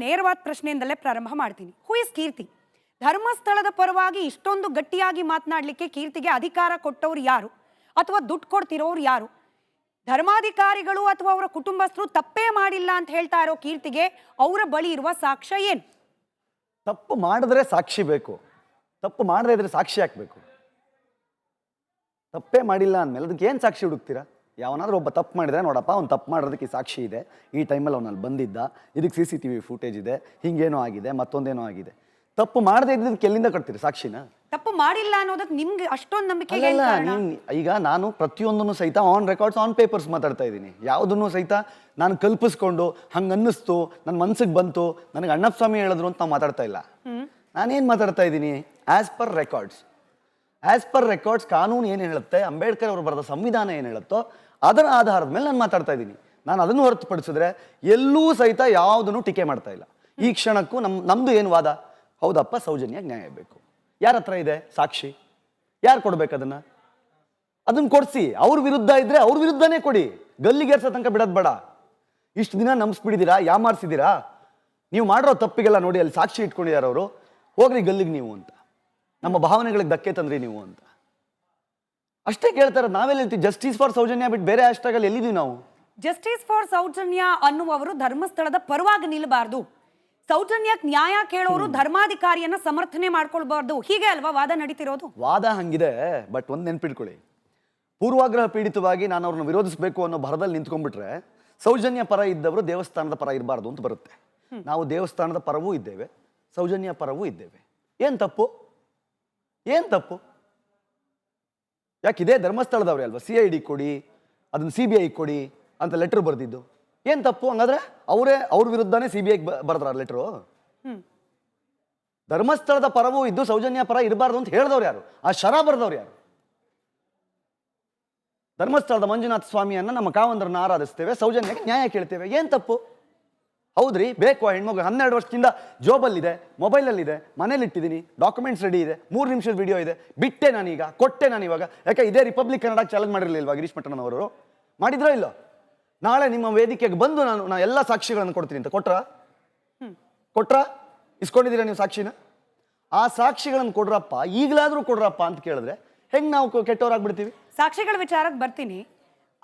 ನೇರವಾದ ಪ್ರಶ್ನೆಯಿಂದಲೇ ಪ್ರಾರಂಭ ಮಾಡ್ತೀನಿ. ಹೂ ಇಸ್ ಕೀರ್ತಿ? ಧರ್ಮಸ್ಥಳದ ಪರವಾಗಿ ಇಷ್ಟೊಂದು ಗಟ್ಟಿಯಾಗಿ ಮಾತನಾಡಲಿಕ್ಕೆ ಕೀರ್ತಿಗೆ ಅಧಿಕಾರ ಕೊಟ್ಟವರು ಯಾರು, ಅಥವಾ ದುಡ್ಡು ಕೊಡ್ತಿರೋರು ಯಾರು? ಧರ್ಮಾಧಿಕಾರಿಗಳು ಅಥವಾ ಅವರ ಕುಟುಂಬಸ್ಥರು ತಪ್ಪೇ ಮಾಡಿಲ್ಲ ಅಂತ ಹೇಳ್ತಾ ಇರೋ ಕೀರ್ತಿಗೆ ಅವರ ಬಳಿ ಇರುವ ಸಾಕ್ಷ್ಯ ಏನು? ತಪ್ಪು ಮಾಡಿದ್ರೆ ಸಾಕ್ಷಿ ಬೇಕು, ತಪ್ಪು ಮಾಡದೇ ಇದ್ರೆ ಸಾಕ್ಷಿ ಹಾಕ್ಬೇಕು. ತಪ್ಪೇ ಮಾಡಿಲ್ಲ ಅಂದಮೇಲೆ ಅದಕ್ಕೆ ಏನು ಸಾಕ್ಷಿ ಹುಡುಕ್ತೀರಾ? ಯಾವನಾದ್ರೂ ಒಬ್ಬ ತಪ್ಪು ಮಾಡಿದ್ರೆ ನೋಡಪ್ಪ ಅವ್ನು ತಪ್ಪು ಮಾಡೋದಕ್ಕೆ ಸಾಕ್ಷಿ ಇದೆ, ಈ ಟೈಮಲ್ಲಿ ಅವನಲ್ಲಿ ಬಂದಿದ್ದ, ಇದಕ್ಕೆ CCTV ಫುಟೇಜ್ ಇದೆ, ಹಿಂಗೇನೋ ಆಗಿದೆ, ಮತ್ತೊಂದೇನೋ ಆಗಿದೆ. ತಪ್ಪು ಮಾಡದೇ ಇದ್ದದಕ್ಕೆ ಎಲ್ಲಿಂದ ಕೊಡ್ತೀರಿ ಸಾಕ್ಷಿನ? ತಪ್ಪು ಮಾಡಿಲ್ಲ ಅನ್ನೋದಕ್ಕೆ ನಿಮ್ಗೆ ಅಷ್ಟೊಂದು ನಂಬಿಕೆ? ಈಗ ನಾನು ಪ್ರತಿಯೊಂದನ್ನು ಸಹಿತ ಆನ್ ರೆಕಾರ್ಡ್ಸ್ ಆನ್ ಪೇಪರ್ಸ್ ಮಾತಾಡ್ತಾ ಇದ್ದೀನಿ. ಯಾವುದನ್ನು ಸಹಿತ ನಾನು ಕಲ್ಪಿಸ್ಕೊಂಡು ಹಂಗೆ ಅನ್ನಿಸ್ತು, ನನ್ನ ಮನ್ಸಿಗೆ ಬಂತು, ನನಗೆ ಅಣ್ಣಪ್ಪ ಸ್ವಾಮಿ ಹೇಳಿದ್ರು ಅಂತ ನಾವು ಮಾತಾಡ್ತಾ ಇಲ್ಲ. ನಾನೇನು ಮಾತಾಡ್ತಾ ಇದ್ದೀನಿ? ಆಸ್ ಪರ್ ರೆಕಾರ್ಡ್ಸ್ ಕಾನೂನು ಏನು ಹೇಳುತ್ತೆ, ಅಂಬೇಡ್ಕರ್ ಅವರು ಬರೆದ ಸಂವಿಧಾನ ಏನು ಹೇಳುತ್ತೋ ಅದರ ಆಧಾರದ ಮೇಲೆ ನಾನು ಮಾತಾಡ್ತಾ ಇದ್ದೀನಿ. ನಾನು ಅದನ್ನು ಹೊರತುಪಡಿಸಿದ್ರೆ ಎಲ್ಲೂ ಸಹಿತ ಯಾವುದನ್ನು ಟೀಕೆ ಮಾಡ್ತಾ ಇಲ್ಲ. ಈ ಕ್ಷಣಕ್ಕೂ ನಮ್ದು ಏನು ವಾದ? ಹೌದಪ್ಪ, ಸೌಜನ್ಯಕ್ಕೆ ನ್ಯಾಯ ಬೇಕು. ಯಾರ ಹತ್ರ ಇದೆ ಸಾಕ್ಷಿ? ಯಾರು ಕೊಡ್ಬೇಕು ಅದನ್ನ ಕೊಡ್ಸಿ. ಅವ್ರ ವಿರುದ್ಧ ಇದ್ರೆ ಅವ್ರ ವಿರುದ್ಧನೇ ಕೊಡಿ, ಗಲ್ಲಿಗೇರ್ಸೋ ತನಕ ಬಿಡೋದು ಬೇಡ. ಇಷ್ಟು ದಿನ ನಂಬಿಸ್ಬಿಟ್ಟಿದ್ದೀರಾ, ಯಾಮಾರಿಸಿದ್ದೀರಾ. ನೀವು ಮಾಡಿರೋ ತಪ್ಪಿಗೆಲ್ಲ ನೋಡಿ ಅಲ್ಲಿ ಸಾಕ್ಷಿ ಇಟ್ಕೊಂಡಿದ್ದಾರೆ ಅವರು, ಹೋಗ್ರಿ ಗಲ್ಲಿಗೆ ನೀವು ಅಂತ, ನಮ್ಮ ಭಾವನೆಗಳಿಗೆ ಧಕ್ಕೆ ತಂದ್ರಿ ನೀವು ಅಂತ ಅಷ್ಟೇ ಕೇಳ್ತಾರೆ. ನಾವೆಲ್ಲ ಹೇಳ್ತೀವಿ ಜಸ್ಟಿಸ್ ಫಾರ್ ಸೌಜನ್ಯ ಬಿಟ್ಟು ಬೇರೆ ಹ್ಯಾಶ್ಟ್ಯಾಗ್ ಅಲ್ಲಿ ಎಲ್ಲಿದ್ದೀವಿ ನಾವು? ಜಸ್ಟಿಸ್ ಫಾರ್ ಸೌಜನ್ಯ ಅನ್ನುವವರು ಧರ್ಮಸ್ಥಳದ ಪರವಾಗಿ ನಿಲ್ಲಬಾರ್ದು, ಸೌಜನ್ಯಕ್ಕೆ ನ್ಯಾಯ ಕೇಳೋರು ಧರ್ಮಾಧಿಕಾರಿಯನ್ನ ಸಮರ್ಥನೆ ಮಾಡ್ಕೊಳ್ಬಾರ್ದು, ಹೀಗೆ ಅಲ್ವಾ ವಾದ ನಡೀತಿರೋದು? ವಾದ ಹಂಗಿದೆ. ಬಟ್ ಒಂದ್ ನೆನ್ಪಿಟ್ಕೊಳ್ಳಿ, ಪೂರ್ವಾಗ್ರಹ ಪೀಡಿತವಾಗಿ ನಾನು ಅವ್ರನ್ನ ವಿರೋಧಿಸಬೇಕು ಅನ್ನೋ ಭರದಲ್ಲಿ ನಿಂತ್ಕೊಂಡ್ಬಿಟ್ರೆ ಸೌಜನ್ಯ ಪರ ಇದ್ದವರು ದೇವಸ್ಥಾನದ ಪರ ಇರಬಾರ್ದು ಅಂತ ಬರುತ್ತೆ. ನಾವು ದೇವಸ್ಥಾನದ ಪರವೂ ಇದ್ದೇವೆ, ಸೌಜನ್ಯ ಪರವೂ ಇದ್ದೇವೆ. ಏನ್ ತಪ್ಪು? ಯಾಕಿದೆ ಧರ್ಮಸ್ಥಳದವ್ರೆ ಅಲ್ವಾ, CID ಕೊಡಿ, ಅದನ್ನ CBI ಕೊಡಿ ಅಂತ ಲೆಟರ್ ಬರ್ದಿದ್ದು. ಏನ್ ತಪ್ಪು ಹಂಗಾದ್ರೆ? ಅವ್ರ ವಿರುದ್ಧನೇ CBI ಬರ್ದ್ರ ಲೆಟರು? ಧರ್ಮಸ್ಥಳದ ಪರವೂ ಇದ್ದು ಸೌಜನ್ಯ ಪರ ಇರಬಾರ್ದು ಅಂತ ಹೇಳಿದವ್ರು ಯಾರು? ಆ ಶರ ಬರ್ದವ್ರು ಯಾರು? ಧರ್ಮಸ್ಥಳದ ಮಂಜುನಾಥ ಸ್ವಾಮಿಯನ್ನ ನಮ್ಮ ಕಾವಂದರನ್ನ ಆರಾಧಿಸ್ತೇವೆ, ಸೌಜನ್ಯಕ್ಕೆ ನ್ಯಾಯ ಕೇಳ್ತೇವೆ. ಏನ್ ತಪ್ಪು? ಹೌದ್ರಿ, ಬೇಕು. ಆ ಹೆಣ್ಮಗು 12 ವರ್ಷದಿಂದ ಜೋಬಲ್ಲಿದೆ, ಮೊಬೈಲಲ್ಲಿದೆ, ಮನೇಲಿ ಇಟ್ಟಿದ್ದೀನಿ, ಡಾಕ್ಯುಮೆಂಟ್ಸ್ ರೆಡಿ ಇದೆ, 3 ನಿಮಿಷದ ವಿಡಿಯೋ ಇದೆ, ಬಿಟ್ಟೆ ನಾನೀಗ, ಕೊಟ್ಟೆ ನಾನು ಇವಾಗ. ಯಾಕೆ ಇದೇ ರಿಪಬ್ಲಿಕ್ ಕನ್ನಡ ಚಾಲೆಂಜ್ ಮಾಡಿರಲಿಲ್ವಾ ಗಿರೀಶ್ ಮಠಣ್ಣನವರು? ಮಾಡಿದ್ರೋ ಇಲ್ಲೋ? ನಾಳೆ ನಿಮ್ಮ ವೇದಿಕೆಗೆ ಬಂದು ನಾನು ಎಲ್ಲ ಸಾಕ್ಷಿಗಳನ್ನು ಕೊಡ್ತೀನಿ ಅಂತ ಕೊಟ್ರ ಇಸ್ಕೊಂಡಿದ್ದೀರಾ ನೀವು ಸಾಕ್ಷಿನ? ಆ ಸಾಕ್ಷಿಗಳನ್ನು ಕೊಡ್ರಪ್ಪ, ಈಗಲಾದ್ರೂ ಕೊಡ್ರಪ್ಪ ಅಂತ ಕೇಳಿದ್ರೆ ಹೆಂಗ್ ನಾವು ಕೆಟ್ಟವರಾಗ್ಬಿಡ್ತೀವಿ? ಸಾಕ್ಷಿಗಳ ವಿಚಾರಕ್ಕೆ ಬರ್ತೀನಿ.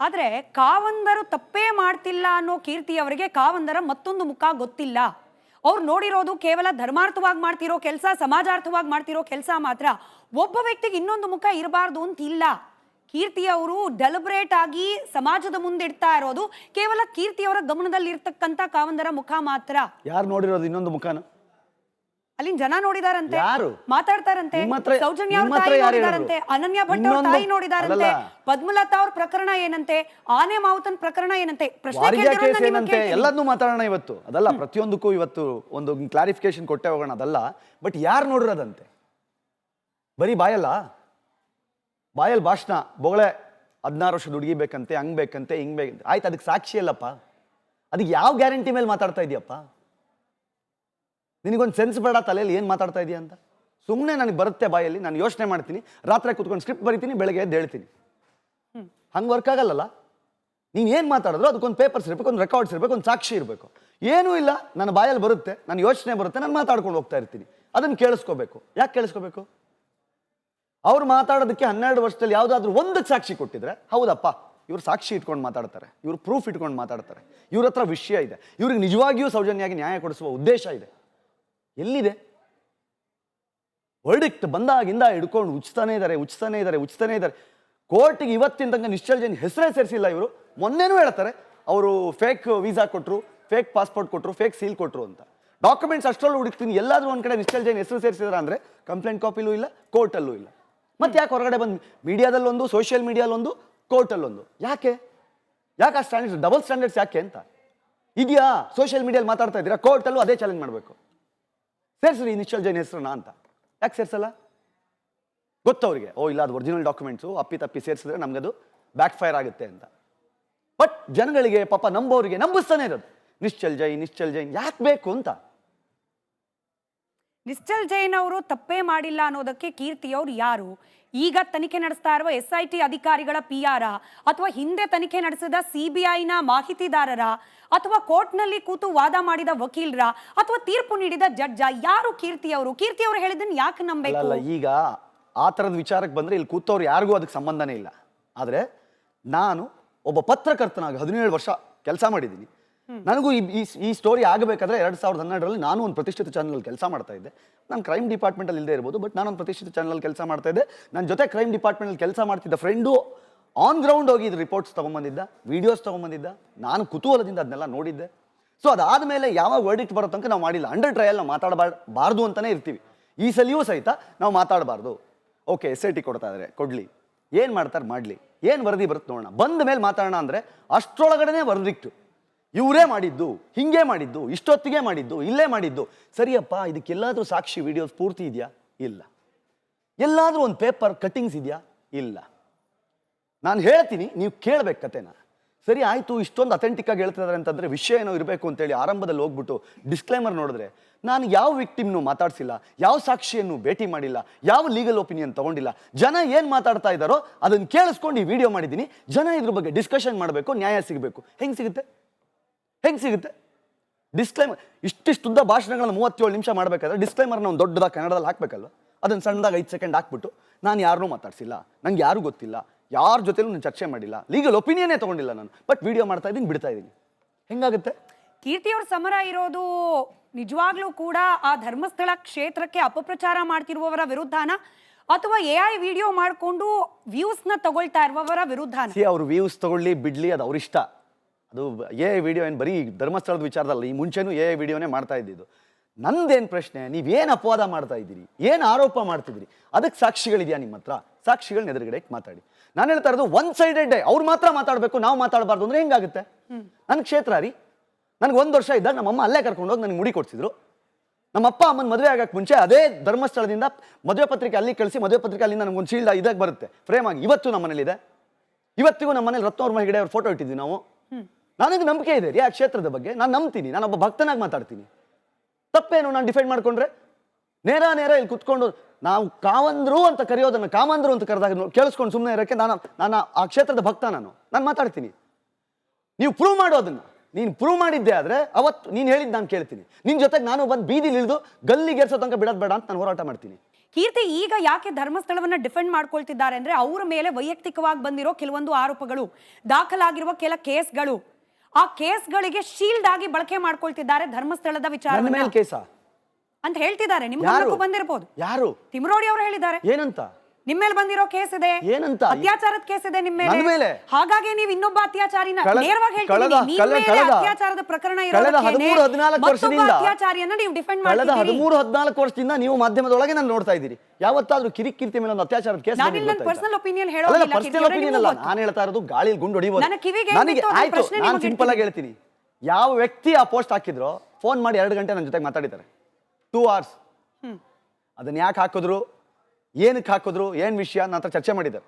ಆದ್ರೆ ಕಾವಂದರು ತಪ್ಪೇ ಮಾಡ್ತಿಲ್ಲ ಅನ್ನೋ ಕೀರ್ತಿ ಅವರಿಗೆ ಕಾವಂದರ ಮತ್ತೊಂದು ಮುಖ ಗೊತ್ತಿಲ್ಲ. ಅವ್ರು ನೋಡಿರೋದು ಕೇವಲ ಧರ್ಮಾರ್ಥವಾಗಿ ಮಾಡ್ತಿರೋ ಕೆಲಸ, ಸಮಾಜಾರ್ಥವಾಗಿ ಮಾಡ್ತಿರೋ ಕೆಲಸ ಮಾತ್ರ. ಒಬ್ಬ ವ್ಯಕ್ತಿಗೆ ಇನ್ನೊಂದು ಮುಖ ಇರಬಾರ್ದು ಅಂತ ಇಲ್ಲ. ಕೀರ್ತಿ ಅವರು ಡೆಲಿಬ್ರೇಟ್ ಆಗಿ ಸಮಾಜದ ಮುಂದೆ ಇಡ್ತಾ ಇರೋದು ಕೇವಲ ಕೀರ್ತಿಯವರ ಗಮನದಲ್ಲಿ ಇರ್ತಕ್ಕಂಥ ಕಾವಂದರ ಮುಖ ಮಾತ್ರ. ಯಾರು ನೋಡಿರೋದು ಇನ್ನೊಂದು ಮುಖನ? ಅಲ್ಲಿನ ಜನ ನೋಡಿದಾರಂತೆ, ಯಾರು ಮಾತಾಡ್ತಾರಂತೆ. ಸೌಜನ್ಯ ಅವ್ರ ತಾಯಿ ನೋಡಿದಾರಂತೆ, ಅನನ್ಯ ಭಟ್ ಅವ್ರ ತಾಯಿ ನೋಡಿದಾರಂತೆ, ಪದ್ಮಲತಾ ಅವ್ರ ಪ್ರಕರಣ ಏನಂತೆ, ಆನೆ ಮಾವುತನ್ ಪ್ರಕರಣ ಏನಂತೆ, ಏನಂತೆ, ಎಲ್ಲದನ್ನೂ ಮಾತಾಡೋಣ ಇವತ್ತು. ಅದಲ್ಲ, ಪ್ರತಿಯೊಂದಕ್ಕೂ ಇವತ್ತು ಒಂದು ಕ್ಲಾರಿಫಿಕೇಶನ್ ಕೊಟ್ಟೆ ಹೋಗೋಣ, ಅದಲ್ಲ. ಬಟ್ ಯಾರು ನೋಡಿರೋದಂತೆ? ಬರೀ ಬಾಯಲ್ಲಿ ಭಾಷಣ, ಬೊಗಳೆ, 16 ವರ್ಷದ ಹುಡುಗಿ ಬೇಕಂತೆ, ಹಂಗ್ ಬೇಕಂತೆ, ಹಿಂಗ್ ಬೇಕಂತೆ. ಆಯ್ತು, ಅದಕ್ಕೆ ಸಾಕ್ಷಿ ಅಲ್ಲಪ್ಪ. ಅದಕ್ಕೆ ಯಾವ ಗ್ಯಾರಂಟಿ ಮೇಲೆ ಮಾತಾಡ್ತಾ ಇದೀಯಪ್ಪ? ನಿನಗೊಂದು ಸೆನ್ಸ್ ಬೇಡ ತಲೆಯಲ್ಲಿ ಏನು ಮಾತಾಡ್ತಾ ಇದೀಯ ಅಂತ? ಸುಮ್ಮನೆ ನನಗೆ ಬರುತ್ತೆ ಬಾಯಲ್ಲಿ, ನಾನು ಯೋಚನೆ ಮಾಡ್ತೀನಿ, ರಾತ್ರಿ ಕೂತ್ಕೊಂಡು ಸ್ಕ್ರಿಪ್ಟ್ ಬರಿತೀನಿ, ಬೆಳಗ್ಗೆ ಎದ್ದು ಹೇಳ್ತೀನಿ. ಹಂಗೆ ವರ್ಕ್ ಆಗಲ್ಲ. ನೀನು ಏನು ಮಾತಾಡಿದ್ರು ಅದಕ್ಕೊಂದು ಪೇಪರ್ಸ್ ಇರಬೇಕು, ಒಂದು ರೆಕಾರ್ಡ್ಸ್ ಇರಬೇಕು, ಒಂದು ಸಾಕ್ಷಿ ಇರಬೇಕು. ಏನೂ ಇಲ್ಲ, ನನ್ನ ಬಾಯಲ್ಲಿ ಬರುತ್ತೆ, ನನ್ನ ಯೋಚನೆ ಬರುತ್ತೆ, ನಾನು ಮಾತಾಡ್ಕೊಂಡು ಹೋಗ್ತಾ ಇರ್ತೀನಿ. ಅದನ್ನು ಕೇಳಿಸ್ಕೋಬೇಕು. ಯಾಕೆ ಕೇಳಿಸ್ಕೋಬೇಕು? ಅವ್ರು ಮಾತಾಡೋದಕ್ಕೆ 12 ವರ್ಷದಲ್ಲಿ ಯಾವುದಾದ್ರೂ ಒಂದಕ್ಕೆ ಸಾಕ್ಷಿ ಕೊಟ್ಟಿದ್ರೆ ಹೌದಪ್ಪ, ಇವ್ರು ಸಾಕ್ಷಿ ಇಟ್ಕೊಂಡು ಮಾತಾಡ್ತಾರೆ, ಇವ್ರು ಪ್ರೂಫ್ ಇಟ್ಕೊಂಡು ಮಾತಾಡ್ತಾರೆ, ಇವ್ರ ಹತ್ರ ವಿಷಯ ಇದೆ, ಇವ್ರಿಗೆ ನಿಜವಾಗಿಯೂ ಸೌಜನ್ಯಾಗಿ ನ್ಯಾಯ ಕೊಡಿಸುವ ಉದ್ದೇಶ ಇದೆ. ಎಲ್ಲಿದೆ? ವರ್ಡಿಕ್ಟ್ ಬಂದಾಗಿಂದ ಹಿಡ್ಕೊಂಡು ಉಚ್ತಾನೇ ಇದ್ದಾರೆ. ಕೋರ್ಟಿಗೆ ಇವತ್ತಿನ ತನಕ ನಿಶ್ಚಲ್ ಜೈನ್ ಹೆಸರೇ ಸೇರಿಸಿಲ್ಲ ಇವರು. ಮೊನ್ನೆನೂ ಹೇಳ್ತಾರೆ ಅವರು ಫೇಕ್ ವೀಸಾ ಕೊಟ್ಟರು, ಫೇಕ್ ಪಾಸ್ಪೋರ್ಟ್ ಕೊಟ್ಟರು, ಫೇಕ್ ಸೀಲ್ ಕೊಟ್ಟರು ಅಂತ. ಡಾಕ್ಯುಮೆಂಟ್ಸ್ ಅಷ್ಟರಲ್ಲೂ ಹುಡುಕ್ತೀನಿ, ಎಲ್ಲಾದ್ರೂ ಒಂದ್ ಕಡೆ ನಿಶ್ಚಲ್ ಜೈನ್ ಹೆಸರು ಸೇರಿಸಿದ್ರ ಅಂದ್ರೆ ಕಂಪ್ಲೇಂಟ್ ಕಾಪಿಲೂ ಇಲ್ಲ, ಕೋರ್ಟಲ್ಲೂ ಇಲ್ಲ. ಮತ್ತೆ ಯಾಕೆ ಹೊರಗಡೆ ಬಂದು ಮೀಡಿಯಾದಲ್ಲೊಂದು, ಸೋಷಿಯಲ್ ಮೀಡಿಯಾಲೊಂದು, ಕೋರ್ಟಲ್ಲೊಂದು? ಯಾಕೆ ಆ ಸ್ಟ್ಯಾಂಡರ್ಡ್ಸ್, ಡಬಲ್ ಸ್ಟ್ಯಾಂಡರ್ಡ್ಸ್ ಯಾಕೆ ಅಂತ ಇದೆಯಾ? ಸೋಷಿಯಲ್ ಮೀಡಿಯಲ್ಲಿ ಮಾತಾಡ್ತಾ ಇದ್ದೀರಾ, ಕೋರ್ಟಲ್ಲೂ ಅದೇ ಚಾಲೆಂಜ್ ಮಾಡಬೇಕು. ಸೇರಿಸ್ರಿ ನಿಶ್ಚಲ್ ಜೈನ್ ಹೆಸರನ್ನ ಅಂತ. ಯಾಕೆ ಸೇರಿಸಲ್ಲ? ಗೊತ್ತವ್ರಿಗೆ, ಓ ಇಲ್ಲ ಅದು ಒರಿಜಿನಲ್ ಡಾಕ್ಯುಮೆಂಟ್ಸು, ಅಪ್ಪಿ ಸೇರಿಸಿದ್ರೆ ನಮ್ಗದು ಬ್ಯಾಕ್ ಫೈರ್ ಆಗುತ್ತೆ ಅಂತ. ಬಟ್ ಜನಗಳಿಗೆ ಪಾಪ ನಂಬೋರಿಗೆ ನಂಬಿಸ್ತಾನೆ ಇರೋದು ನಿಶ್ಚಲ್ ಜೈನ್ ಯಾಕೆ ಬೇಕು ಅಂತ. ನಿಶ್ಚಲ್ ಜೈನ್ ಅವರು ತಪ್ಪೇ ಮಾಡಿಲ್ಲ ಅನ್ನೋದಕ್ಕೆ ಕೀರ್ತಿ ಅವ್ರು ಯಾರು? ಈಗ ತನಿಖೆ ನಡೆಸ್ತಾ ಇರುವ SIT ಅಧಿಕಾರಿಗಳ PR ಅಥವಾ ಹಿಂದೆ ತನಿಖೆ ನಡೆಸಿದ CBIನ ಮಾಹಿತಿದಾರರ ಅಥವಾ ಕೋರ್ಟ್ನಲ್ಲಿ ಕೂತು ವಾದ ಮಾಡಿದ ವಕೀಲರ ಅಥವಾ ತೀರ್ಪು ನೀಡಿದ ಜಡ್ಜ? ಯಾರು ಕೀರ್ತಿ ಅವರು? ಕೀರ್ತಿ ಅವರು ಹೇಳಿದ್ದನ್ನು ಯಾಕೆ ನಂಬೇಕು? ಅಲ್ಲ, ಈಗ ಆ ಥರದ ವಿಚಾರಕ್ಕೆ ಬಂದರೆ ಇಲ್ಲಿ ಕೂತವ್ರು ಯಾರಿಗೂ ಅದಕ್ಕೆ ಸಂಬಂಧನೇ ಇಲ್ಲ. ಆದರೆ ನಾನು ಒಬ್ಬ ಪತ್ರಕರ್ತನಾಗಿ 17 ವರ್ಷ ಕೆಲಸ ಮಾಡಿದ್ದೀನಿ. ನನಗೂ ಈ ಸ್ಟೋರಿ ಆಗಬೇಕಾದ್ರೆ 2012ರಲ್ಲಿ ನಾನು ಒಂದು ಪ್ರತಿಷ್ಠಿತ ಚಾನಲ್ ಕೆಲಸ ಮಾಡ್ತಾ ಇದ್ದೆ. ನಾನು ಕ್ರೈಮ್ ಡಿಪಾರ್ಟ್ಮೆಂಟಲ್ಲಿ ಇಲ್ಲದೆ ಇರ್ಬೋದು, ಬಟ್ ನಾನೊಂದು ಪ್ರತಿಷ್ಠಿತ ಚಾನಲ್ ಕೆಲಸ ಮಾಡ್ತಾ ಇದ್ದೆ. ನನ್ನ ಜೊತೆ ಕ್ರೈಮ್ ಡಿಪಾರ್ಟ್ಮೆಂಟಲ್ಲಿ ಕೆಲಸ ಮಾಡ್ತಿದ್ದ ಫ್ರೆಂಡು ಆನ್ ಗ್ರೌಂಡ್ ಹೋಗಿ ಇದು ರಿಪೋರ್ಟ್ಸ್ ತೊಗೊಂಬಂದಿದ್ದ, ವಿಡಿಯೋಸ್ ತೊಗೊಂಬಂದಿದ್ದ. ನಾನು ಕುತೂಹಲದಿಂದ ಅದನ್ನೆಲ್ಲ ನೋಡಿದ್ದೆ. ಸೊ ಅದಾದಮೇಲೆ ಯಾವಾಗ ವರ್ಡಿಕ್ಟ್ ಬರೋ ತನಕ ನಾವು ಮಾಡಿಲ್ಲ. ಅಂಡರ್ ಟ್ರಯಲ್ ನಾವು ಮಾತಾಡಬಾರ್ದು ಅಂತಲೇ ಇರ್ತೀವಿ. ಈ ಸಲಿಯೂ ಸಹಿತ ನಾವು ಮಾತಾಡಬಾರ್ದು. ಓಕೆ, SIT ಕೊಡ್ತಾ ಇದ್ದಾರೆ, ಕೊಡಲಿ, ಏನು ಮಾಡ್ತಾರೆ ಮಾಡಲಿ, ಏನು ವರದಿ ಬರುತ್ತೆ ನೋಡೋಣ, ಬಂದ ಮೇಲೆ ಮಾತಾಡೋಣ ಅಂದರೆ ಅಷ್ಟರೊಳಗಡೆ ವರ್ಡಿಕ್ಟು. ಇವರೇ ಮಾಡಿದ್ದು, ಹಿಂಗೆ ಮಾಡಿದ್ದು, ಇಷ್ಟೊತ್ತಿಗೆ ಮಾಡಿದ್ದು, ಇಲ್ಲೇ ಮಾಡಿದ್ದು. ಸರಿಯಪ್ಪ, ಇದಕ್ಕೆಲ್ಲಾದರೂ ಸಾಕ್ಷಿ ವಿಡಿಯೋಸ್ ಪೂರ್ತಿ ಇದೆಯಾ? ಇಲ್ಲ. ಎಲ್ಲಾದರೂ ಒಂದು ಪೇಪರ್ ಕಟ್ಟಿಂಗ್ಸ್ ಇದೆಯಾ? ಇಲ್ಲ. ನಾನು ಹೇಳ್ತೀನಿ, ನೀವು ಕೇಳಬೇಕು ಕತೆನ. ಸರಿ ಆಯಿತು, ಇಷ್ಟೊಂದು ಅಥೆಂಟಿಕ್ ಆಗಿ ಹೇಳ್ತಿದ್ದಾರೆ ಅಂತಂದರೆ ವಿಷಯ ಏನೋ ಇರಬೇಕು ಅಂತೇಳಿ ಆರಂಭದಲ್ಲಿ ಹೋಗ್ಬಿಟ್ಟು ಡಿಸ್ಕ್ಲೇಮರ್ ನೋಡಿದ್ರೆ ನಾನು ಯಾವ ವಿಕ್ಟಿಮ್ನು ಮಾತಾಡ್ಸಿಲ್ಲ, ಯಾವ ಸಾಕ್ಷಿಯನ್ನು ಭೇಟಿ ಮಾಡಿಲ್ಲ, ಯಾವ ಲೀಗಲ್ ಒಪಿನಿಯನ್ ತಗೊಂಡಿಲ್ಲ. ಜನ ಏನು ಮಾತಾಡ್ತಾ ಇದ್ದಾರೋ ಅದನ್ನು ಕೇಳಿಸ್ಕೊಂಡು ಈ ವಿಡಿಯೋ ಮಾಡಿದ್ದೀನಿ. ಜನ ಇದ್ರ ಬಗ್ಗೆ ಡಿಸ್ಕಷನ್ ಮಾಡಬೇಕು, ನ್ಯಾಯ ಸಿಗಬೇಕು. ಹೆಂಗೆ ಸಿಗುತ್ತೆ? ಹೆಂಗೆ ಸಿಗುತ್ತೆ? ಡಿಸ್ಕ್ಲೈಮರ್ ಇಷ್ಟಿಷ್ಟುದ್ದ ಭಾಷಣಗಳನ್ನ 37 ನಿಮಿಷ ಮಾಡಬೇಕಾದ್ರೆ ಡಿಸ್ಕ್ಲೈಮರ್ನ ಒಂದು ದೊಡ್ಡದಾಗಿ ಕನ್ನಡದಲ್ಲಿ ಹಾಕಬೇಕಲ್ವ? ಅದನ್ನು ಸಣ್ಣದಾಗಿ 5 ಸೆಕೆಂಡ್ ಹಾಕ್ಬಿಟ್ಟು ನಾನು ಯಾರನ್ನೂ ಮಾತಾಡ್ಸಿಲ್ಲ, ನಂಗೆ ಯಾರೂ ಗೊತ್ತಿಲ್ಲ, ಯಾರ ಜೊತೆಲೂ ನಾನು ಚರ್ಚೆ ಮಾಡಿಲ್ಲ, ಲೀಗಲ್ ಒಪಿನಿಯನ್ನೇ ತೊಗೊಂಡಿಲ್ಲ ನಾನು, ಬಟ್ ವಿಡಿಯೋ ಮಾಡ್ತಾ ಇದ್ದೀನಿ, ಬಿಡ್ತಾ ಇದ್ದೀನಿ. ಹೆಂಗಾಗುತ್ತೆ? ಕೀರ್ತಿಯವ್ರ ಸಮರ ಇರೋದು ನಿಜವಾಗ್ಲೂ ಕೂಡ ಆ ಧರ್ಮಸ್ಥಳ ಕ್ಷೇತ್ರಕ್ಕೆ ಅಪಪ್ರಚಾರ ಮಾಡ್ತಿರುವವರ ವಿರುದ್ಧನ ಅಥವಾ AI ವಿಡಿಯೋ ಮಾಡಿಕೊಂಡು ವ್ಯೂಸ್ನ ತಗೊಳ್ತಾ ಇರುವವರ ವಿರುದ್ಧನ? ಅವರು ವ್ಯೂಸ್ ತಗೊಳ್ಳಿ ಬಿಡ್ಲಿ, ಅದು ಅವ್ರ ಇಷ್ಟ. ಅದು AI ವಿಡಿಯೋ ಏನು ಬರೀ ಧರ್ಮಸ್ಥಳದ ವಿಚಾರದಲ್ಲ, ಈ ಮುಂಚೆನೂ AI ವಿಡಿಯೋನೇ ಮಾಡ್ತಾ ಇದ್ದಿದ್ದು. ನಂದೇನು ಪ್ರಶ್ನೆ, ನೀವೇನು ಅಪವಾದ ಮಾಡ್ತಾ ಇದ್ದೀರಿ, ಏನು ಆರೋಪ ಮಾಡ್ತಿದ್ದೀರಿ, ಅದಕ್ಕೆ ಸಾಕ್ಷಿಗಳಿದೆಯಾ ನಿಮ್ಮ ಹತ್ರ? ಸಾಕ್ಷಿಗಳನ್ನ ಎದುರುಗಡೆ ಮಾತಾಡಿ. ನಾನು ಹೇಳ್ತಾ ಇರೋದು ಒನ್ ಸೈಡೆಡ್. ಅವ್ರು ಮಾತ್ರ ಮಾತಾಡಬೇಕು, ನಾವು ಮಾತಾಡಬಾರ್ದು ಅಂದ್ರೆ ಹೆಂಗಾಗುತ್ತೆ? ನನ್ನ ಕ್ಷೇತ್ರ ರೀ. ನನಗೆ 1 ವರ್ಷ ಇದ್ದಾಗ ನಮ್ಮಮ್ಮ ಅಲ್ಲೇ ಕರ್ಕೊಂಡೋಗಿ ನನಗೆ ಮುಡಿ ಕೊಡ್ಸಿದ್ರು. ನಮ್ಮ ಅಪ್ಪ ಅಮ್ಮನ ಮದುವೆ ಆಗಕ್ಕೆ ಮುಂಚೆ ಅದೇ ಧರ್ಮಸ್ಥಳದಿಂದ ಮದುವೆ ಪತ್ರಿಕೆ ಅಲ್ಲಿ ಕಳಿಸಿ, ಮದುವೆ ಪತ್ರಿಕೆ ಅಲ್ಲಿಂದ ನನಗೊಂದು ಶೀಲ್ಡ್ ಇದಾಗಿ ಬರುತ್ತೆ ಫ್ರೇಮ್ ಆಗಿ. ಇವತ್ತು ನಮ್ಮ ಮನೇಲಿದೆ. ಇವತ್ತಿಗೂ ನಮ್ಮ ಮನೇಲಿ ರತ್ನವರ್ಮ ಹೆಗಡೆ ಅವ್ರ ಫೋಟೋ ಇಟ್ಟಿದ್ವಿ ನಾವು. ನನಗೆ ನಂಬಿಕೆ ಇದೆ ರೀ ಆ ಕ್ಷೇತ್ರದ ಬಗ್ಗೆ. ನಾನು ನಂಬ್ತೀನಿ, ನಾನೊಬ್ಬ ಭಕ್ತನಾಗಿ ಮಾತಾಡ್ತೀನಿ. ತಪ್ಪೇನು ನಾನು ಡಿಫೈಂಡ್ ಮಾಡ್ಕೊಂಡ್ರೆ? ನೇರ ಇಲ್ಲಿ ಕುತ್ಕೊಂಡು ನಾವು ಕಾವಂದ್ರು ಅಂತ ಕರೆಯೋದನ್ನು ಕಾಮಂದ್ರು ಅಂತ ಕರೆದಾಗ ಕೇಳಿಸ್ಕೊಂಡು ಸುಮ್ಮನೆ ಇರೋಕ್ಕೆ ನಾನು ಆ ಕ್ಷೇತ್ರದ ಭಕ್ತ. ನಾನು ಮಾತಾಡ್ತೀನಿ. ನೀವು ಪ್ರೂವ್ ಮಾಡೋದನ್ನ, ನೀನು ಪ್ರೂವ್ ಮಾಡಿದ್ದೆ ಆದರೆ ಅವತ್ತು ನೀನು ಹೇಳಿದ್ದು ನಾನು ಕೇಳ್ತೀನಿ. ನಿನ್ನ ಜೊತೆಗೆ ನಾನು ಬಂದು ಬೀದಿಲಿ ಇಳಿದು ಗಲ್ಲಿಗೇರ್ಸೋ ತನಕ ಬಿಡೋದು ಬೇಡ ಅಂತ ನಾನು ಹೋರಾಟ ಮಾಡ್ತೀನಿ. ಕೀರ್ತಿ ಈಗ ಯಾಕೆ ಧರ್ಮಸ್ಥಳವನ್ನ ಡಿಫೆಂಡ್ ಮಾಡ್ಕೊಳ್ತಿದ್ದಾರೆ ಅಂದ್ರೆ ಅವರ ಮೇಲೆ ವೈಯಕ್ತಿಕವಾಗಿ ಬಂದಿರೋ ಕೆಲವೊಂದು ಆರೋಪಗಳು, ದಾಖಲಾಗಿರುವ ಕೆಲ ಕೇಸ್ಗಳು, ಆ ಕೇಸ್ಗಳಿಗೆ ಶೀಲ್ಡ್ ಆಗಿ ಬಳಕೆ ಮಾಡ್ಕೊಳ್ತಿದ್ದಾರೆ ಧರ್ಮಸ್ಥಳದ ವಿಚಾರ ಅಂತ ಹೇಳ್ತಿದ್ದಾರೆ. ನಿಮ್ಗೆ ಬಂದಿರಬಹುದು. ಯಾರು? ತಿಮರೋಡಿ ಅವರು ಹೇಳಿದ್ದಾರೆ. ಏನಂತ? ನಿಮ್ಮ ಮೇಲೆ ಬಂದಿರೋ ಕೇಸ್ ಇದೆ, ಏನಂತ? ಅತ್ಯಾಚಾರದ ಕೇಸ್ ಇದೆ ನಿಮ್ಮ ಮೇಲೆ. ಹಾಗಾಗಿ ನೀವು ಇನ್ನೊಬ್ಬ ಅತ್ಯಾಚಾರಿನ ನೇರವಾಗಿ ಅತ್ಯಾಚಾರದ ಪ್ರಕರಣ ಅತ್ಯಾಚಾರಿಯನ್ನ ನೀವು ಡಿಫೆಂಡ್ ಮಾಡಿ 13-14 ವರ್ಷದಿಂದ ನೀವು ಮಾಧ್ಯಮದೊಳಗೆ ನಾನು ನೋಡ್ತಾ ಇದ್ದೀರಿ. ಯಾವತ್ತಾದ್ರೂ ಕಿರಿಕಿರ್ತಿ ಮೇಲೆ ಒಂದು ಅತ್ಯಾಚಾರದ ಕೇಸ್? ಪರ್ಸನಲ್ ಒಪಿನಿಯನ್ ಹೇಳೋದಿಲ್ಲ. ಪರ್ಸನಲ್ ಒಪಿನಿಯನ್ ಅಲ್ಲ, ನಾನು ಹೇಳ್ತಾ ಇರೋದು ಗಾಳಿಯಲ್ಲಿ ಗುಂಡು ಹೊಡಿಬಹುದು. ನನಗೆ ಆಯ್ತು, ನಾನು ಸಿಂಪಲ್ ಆಗಿ ಹೇಳ್ತೀನಿ. ಯಾವ ವ್ಯಕ್ತಿ ಆ ಪೋಸ್ಟ್ ಹಾಕಿದ್ರು ಫೋನ್ ಮಾಡಿ 2 ಗಂಟೆ ನನ್ನ ಜೊತೆಗೆ ಮಾತಾಡಿದ್ದಾರೆ. 2 hours. ಅದನ್ನ ಯಾಕೆ ಹಾಕಿದ್ರು, ಏನಕ್ಕೆ ಹಾಕಿದ್ರು, ಏನು ವಿಷಯ ನನ್ನ ಚರ್ಚೆ ಮಾಡಿದ್ದಾರೆ.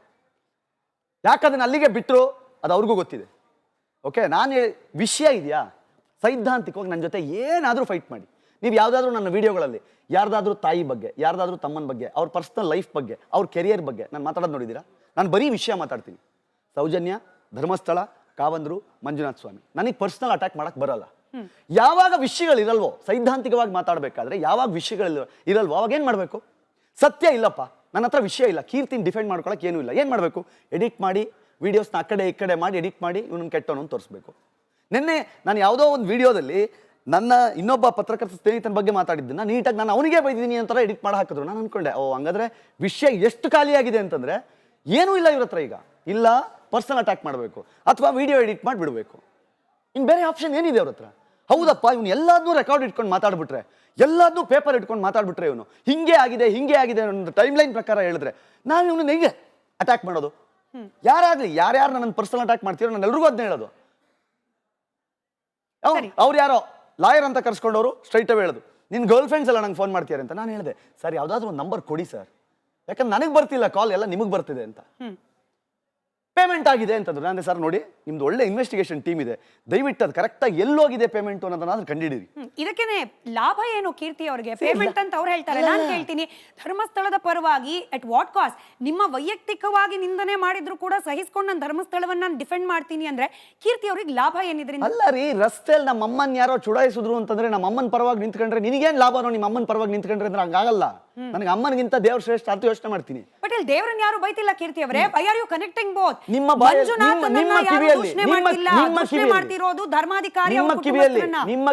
ಯಾಕೆ ಅದನ್ನ ಅಲ್ಲಿಗೆ ಬಿಟ್ಟರು ಅದು ಅವ್ರಿಗೂ ಗೊತ್ತಿದೆ. ಓಕೆ, ನಾನು ವಿಷಯ ಇದೆಯಾ ಸೈದ್ಧಾಂತಿಕವಾಗಿ ನನ್ನ ಜೊತೆ ಏನಾದರೂ ಫೈಟ್ ಮಾಡಿ. ನೀವು ಯಾವುದಾದ್ರೂ ನನ್ನ ವಿಡಿಯೋಗಳಲ್ಲಿ ಯಾರ್ದಾದ್ರೂ ತಾಯಿ ಬಗ್ಗೆ, ಯಾರ್ದಾದ್ರೂ ತಮ್ಮನ ಬಗ್ಗೆ, ಅವ್ರ ಪರ್ಸನಲ್ ಲೈಫ್ ಬಗ್ಗೆ, ಅವ್ರ ಕೆರಿಯರ್ ಬಗ್ಗೆ ನಾನು ಮಾತಾಡೋದು ನೋಡಿದ್ದೀರಾ? ನಾನು ಬರೀ ವಿಷಯ ಮಾತಾಡ್ತೀನಿ. ಸೌಜನ್ಯ, ಧರ್ಮಸ್ಥಳ, ಕಾವಂದ್ರು, ಮಂಜುನಾಥ ಸ್ವಾಮಿ. ನನಗೆ ಪರ್ಸನಲ್ ಅಟ್ಯಾಕ್ ಮಾಡಕ್ಕೆ ಬರಲ್ಲ. ಯಾವಾಗ ವಿಷಯಗಳಿರಲ್ವೋ, ಸೈದ್ಧಾಂತಿಕವಾಗಿ ಮಾತಾಡಬೇಕಾದ್ರೆ ಯಾವಾಗ ವಿಷಯಗಳು ಇರಲ್ವೋ ಅವಾಗ ಏನು ಮಾಡಬೇಕು? ಸತ್ಯ ಇಲ್ಲಪ್ಪ, ನನ್ನ ಹತ್ರ ವಿಷಯ ಇಲ್ಲ, ಕೀರ್ತಿನ ಡಿಫೆಂಡ್ ಮಾಡ್ಕೊಳಕ್ಕೆ ಏನೂ ಇಲ್ಲ, ಏನು ಮಾಡಬೇಕು? ಎಡಿಟ್ ಮಾಡಿ ವಿಡಿಯೋಸ್ನ ಆ ಕಡೆ ಈ ಕಡೆ ಮಾಡಿ ಎಡಿಟ್ ಮಾಡಿ ಇವನನ್ನು ಕೆಟ್ಟವನು ಅಂತ ತೋರಿಸ್ಬೇಕು. ನಿನ್ನೆ ನಾನು ಯಾವುದೋ ಒಂದು ವಿಡಿಯೋದಲ್ಲಿ ನನ್ನ ಇನ್ನೊಬ್ಬ ಪತ್ರಕರ್ತ ಸ್ನೇಹಿತನ ಬಗ್ಗೆ ಮಾತಾಡಿದ್ದನ್ನು ನೀಟಾಗಿ ನಾನು ಅವನಿಗೆ ಬೈದಿದ್ದೀನಿ ಅಂತರ ಎಡಿಟ್ ಮಾಡಿ ಹಾಕಿದ್ರು. ನಾನು ಅಂದ್ಕೊಂಡೆ, ಓ ಹಂಗಾದ್ರೆ ವಿಷಯ ಎಷ್ಟು ಖಾಲಿಯಾಗಿದೆ ಅಂತಂದರೆ ಏನೂ ಇಲ್ಲ ಇವ್ರ ಹತ್ರ. ಈಗ ಇಲ್ಲ, ಪರ್ಸನಲ್ ಅಟ್ಯಾಕ್ ಮಾಡಬೇಕು ಅಥವಾ ವಿಡಿಯೋ ಎಡಿಟ್ ಮಾಡಿ ಬಿಡಬೇಕು. ಇನ್ನು ಬೇರೆ ಆಪ್ಷನ್ ಏನಿದೆ ಅವ್ರ ಹತ್ರ? ಹೌದಪ್ಪ, ಇವನು ಎಲ್ಲದನ್ನೂ ರೆಕಾರ್ಡ್ ಇಟ್ಕೊಂಡು ಮಾತಾಡ್ಬಿಟ್ರೆ, ಎಲ್ಲದನ್ನೂ ಪೇಪರ್ ಇಟ್ಕೊಂಡು ಮಾತಾಡ್ಬಿಟ್ರೆ, ಇವನು ಹಿಂಗೆ ಆಗಿದೆ ಒಂದು ಟೈಮ್ ಲೈನ್ ಪ್ರಕಾರ ಹೇಳಿದ್ರೆ ನಾನು ಇವನು ಹೇಗೆ ಅಟ್ಯಾಕ್ ಮಾಡೋದು? ಯಾರಾಗ್ಲಿ, ಯಾರ್ಯಾರು ನನ್ನ ಪರ್ಸನಲ್ ಅಟ್ಯಾಕ್ ಮಾಡ್ತೀರೋ ನಾನು ಎಲ್ರಿಗೂ ಅದನ್ನ ಹೇಳೋದು. ಅವ್ರು ಯಾರೋ ಲಾಯರ್ ಅಂತ ಕರ್ಸ್ಕೊಂಡವರು ಸ್ಟ್ರೈಟ್ ಅವೇ ಹೇಳೋದು, ನಿನ್ನ ಗರ್ಲ್ ಫ್ರೆಂಡ್ಸ್ ಎಲ್ಲ ನಂಗೆ ಫೋನ್ ಮಾಡ್ತೀಯಾರೆ ಅಂತ. ನಾನು ಹೇಳಿದೆ, ಸರ್ ಯಾವುದಾದ್ರೂ ಒಂದು ನಂಬರ್ ಕೊಡಿ ಸರ್, ಯಾಕಂದ್ರೆ ನನಗೆ ಬರ್ತಿಲ್ಲ ಕಾಲ್, ಎಲ್ಲ ನಿಮಗೆ ಬರ್ತಿದೆ ಅಂತ. ಪೇಮೆಂಟ್ ಆಗಿದೆ ಅಂತಂದ್ರು. ನಾನು ಸರ್ ನೋಡಿ ನಿಮ್ದು ಒಳ್ಳೆ ಇನ್ವೆಸ್ಟಿಗೇಷನ್ ಟೀಮ್ ಇದೆ, ದಯವಿಟ್ಟು ಅದು ಕರೆಕ್ಟಾಗಿ ಎಲ್ಲೋಗಿದೆ ಪೇಮೆಂಟ್ ಅನ್ನೋದನ್ನ ಕಂಡಿಡಿರಿ. ಇದಕ್ಕೇನೆ ಲಾಭ ಏನು ಕೀರ್ತಿ ಅವರಿಗೆ ಪೇಮೆಂಟ್ ಅಂತ ಅವ್ರು ಹೇಳ್ತಾರೆ. ನಾನು ಕೇಳ್ತೀನಿ, ಧರ್ಮಸ್ಥಳದ ಪರವಾಗಿ ಅಟ್ ವಾಟ್ ಕಾಸ್ಟ್? ನಿಮ್ಮ ವೈಯಕ್ತಿಕವಾಗಿ ನಿಂದನೆ ಮಾಡಿದ್ರು ಕೂಡ ಸಹಿಸ್ಕೊಂಡು ನಾನು ಧರ್ಮಸ್ಥಳವನ್ನ ನಾನು ಡಿಫೆಂಡ್ ಮಾಡ್ತೀನಿ ಅಂದ್ರೆ ಕೀರ್ತಿ ಅವ್ರಿಗೆ ಲಾಭ ಏನಿದ್ರಿಂದ? ಅಲ್ಲ ರೀ, ರಸ್ತೆಯಲ್ಲಿ ನಮ್ಮ ಅಮ್ಮನ್ ಯಾರೋ ಚುಡಾಯಿಸಿದ್ರು ಅಂತಂದ್ರೆ ನಮ್ಮ ಅಮ್ಮನ ಪರವಾಗಿ ನಿಂತ್ಕೊಂಡ್ರೆ ನಿನಗೇನ್ ಲಾಭನೋ? ನಿಮ್ಮ ಅಮ್ಮನ ಪರವಾಗಿ ನಿಂತ್ಕೊಂಡ್ರೆ ಅಂದ್ರೆ ಹಂಗಾಗಲ್ಲ. ನನಗೆ ಅಮ್ಮನಿಗಿಂತ ದೇವ್ರ ಶ್ರೇಷ್ಠ ಅಂತ ಯೋಚನೆ ಮಾಡ್ತೀನಿ. ಬಟ್ ಇಲ್ಲಿ ದೇವರನ್ನ ಯಾರು ಬೈತಿಲ್ಲ ಕೀರ್ತಿ ಅವರೇ. Why are you connecting both? ನಿಮ್ಮ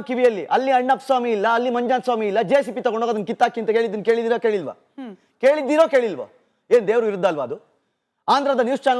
ಕಿವಿಯಲ್ಲಿ ಅಲ್ಲಿ ಅಣ್ಣಪ್ಪ ಸ್ವಾಮಿ ಇಲ್ಲ, ಅಲ್ಲಿ ಮಂಜಾನ್ ಸ್ವಾಮಿ ಇಲ್ಲ, JCB ತಗೊಂಡೋಗೋದನ್ನ ಕಿತ್ತಾಕಿ ಅಂತ ಕೇಳಿದ್ದೀರಾ ಕೇಳಿಲ್ವಾ? ಕೇಳಿದ್ದೀರೋ ಕೇಳಿಲ್ವಾ? ಏನ್ ದೇವ್ರ ವಿರುದ್ಧ ಅಲ್ವಾ ಅದು? ಆಂಧ್ರದ ನ್ಯೂಸ್ ಚಾನಲ್